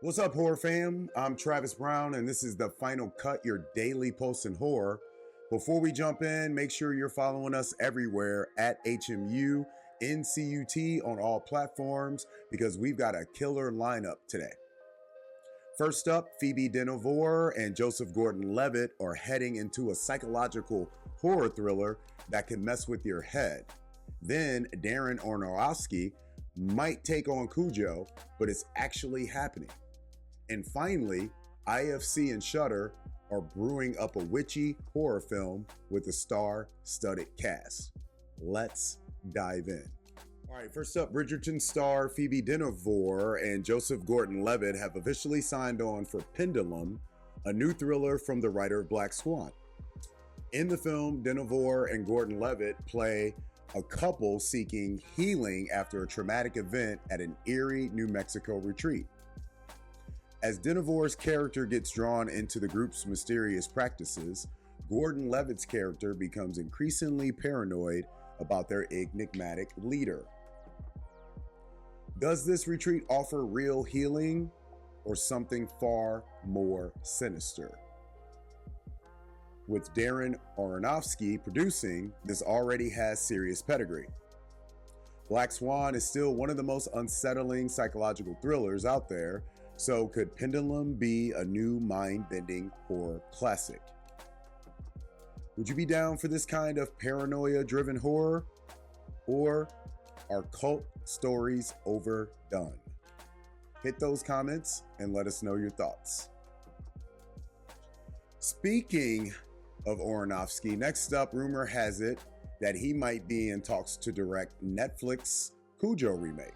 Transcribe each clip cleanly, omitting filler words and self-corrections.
What's up, horror fam? I'm Travis Brown, and this is the Final Cut, your daily post in horror. Before we jump in, make sure you're following us everywhere at HMU NCUT on all platforms because we've got a killer lineup today. First up, Phoebe Dynevor and Joseph Gordon-Levitt are heading into a psychological horror thriller that can mess with your head. Then Darren Aronofsky might take on Cujo, but it's actually happening. And finally, IFC and Shudder are brewing up a witchy horror film with a star-studded cast. Let's dive in. All right, first up, Bridgerton star Phoebe Dynevor and Joseph Gordon-Levitt have officially signed on for Pendulum, a new thriller from the writer of Black Swan. In the film, Dynevor and Gordon-Levitt play a couple seeking healing after a traumatic event at an eerie New Mexico retreat. As Dynevor's character gets drawn into the group's mysterious practices, Gordon-Levitt's character becomes increasingly paranoid about their enigmatic leader. Does this retreat offer real healing or something far more sinister? With Darren Aronofsky producing, this already has serious pedigree. Black Swan is still one of the most unsettling psychological thrillers out there, so could Pendulum be a new mind-bending horror classic? Would you be down for this kind of paranoia-driven horror? Or are cult stories overdone? Hit those comments and let us know your thoughts. Speaking of Aronofsky, next up, rumor has it that he might be in talks to direct Netflix Cujo remake.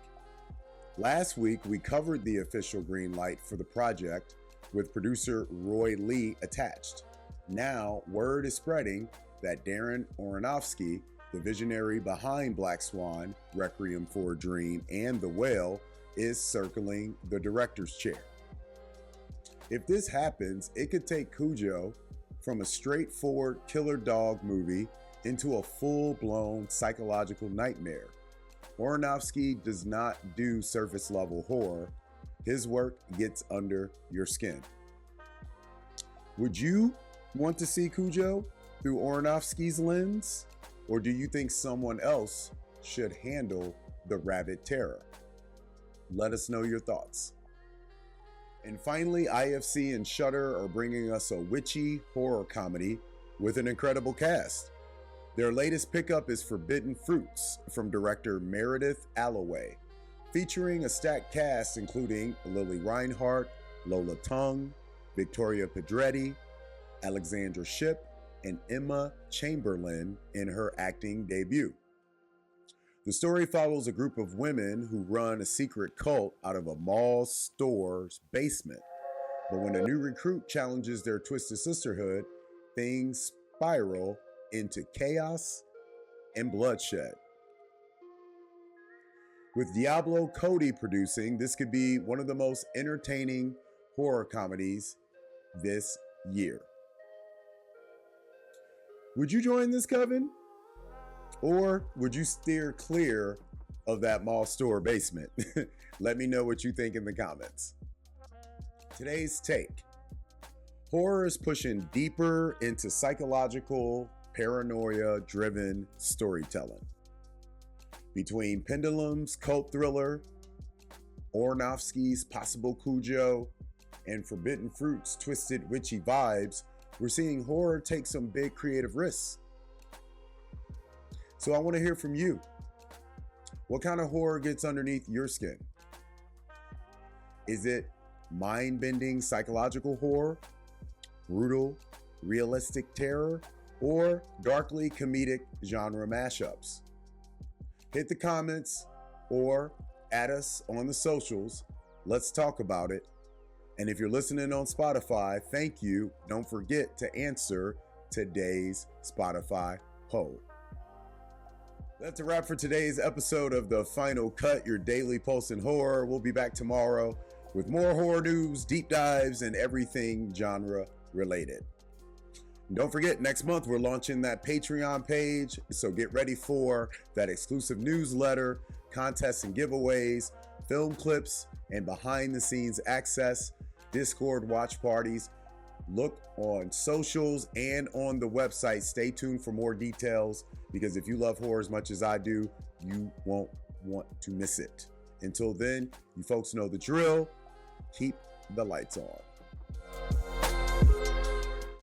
Last week, we covered the official green light for the project with producer Roy Lee attached. Now, word is spreading that Darren Aronofsky, the visionary behind Black Swan, Requiem for a Dream, and The Whale, is circling the director's chair. If this happens, it could take Cujo from a straightforward killer dog movie into a full-blown psychological nightmare. Aronofsky does not do surface-level horror. His work gets under your skin. Would you want to see Cujo through Aronofsky's lens? Or do you think someone else should handle the rabid terror? Let us know your thoughts. And finally, IFC and Shudder are bringing us a witchy horror comedy with an incredible cast. Their latest pickup is Forbidden Fruits from director Meredith Allaway, featuring a stacked cast including Lily Reinhart, Lola Tung, Victoria Pedretti, Alexandra Shipp, and Emma Chamberlain in her acting debut. The story follows a group of women who run a secret cult out of a mall store's basement. But when a new recruit challenges their twisted sisterhood, things spiral into chaos and bloodshed. With Diablo Cody producing, this could be one of the most entertaining horror comedies this year. Would you join this coven? Or would you steer clear of that mall store basement? Let me know what you think in the comments. Today's take. Horror is pushing deeper into psychological, paranoia-driven storytelling. Between Pendulum's cult thriller, Aronofsky's possible Cujo, and Forbidden Fruit's twisted witchy vibes, we're seeing horror take some big creative risks. So I want to hear from you. What kind of horror gets underneath your skin? Is it mind-bending psychological horror, brutal, realistic terror, or darkly comedic genre mashups? Hit the comments or add us on the socials. Let's talk about it. And if you're listening on Spotify, thank you. Don't forget to answer today's Spotify poll. That's a wrap for today's episode of The Final Cut, your daily pulse in horror. We'll be back tomorrow with more horror news, deep dives, and everything genre related. And don't forget, next month we're launching that Patreon page, so get ready for that exclusive newsletter, contests and giveaways, film clips, and behind the scenes access, Discord watch parties. Look on socials and on the website. Stay tuned for more details, because if you love horror as much as I do, you won't want to miss it. Until then, you folks know the drill. Keep the lights on.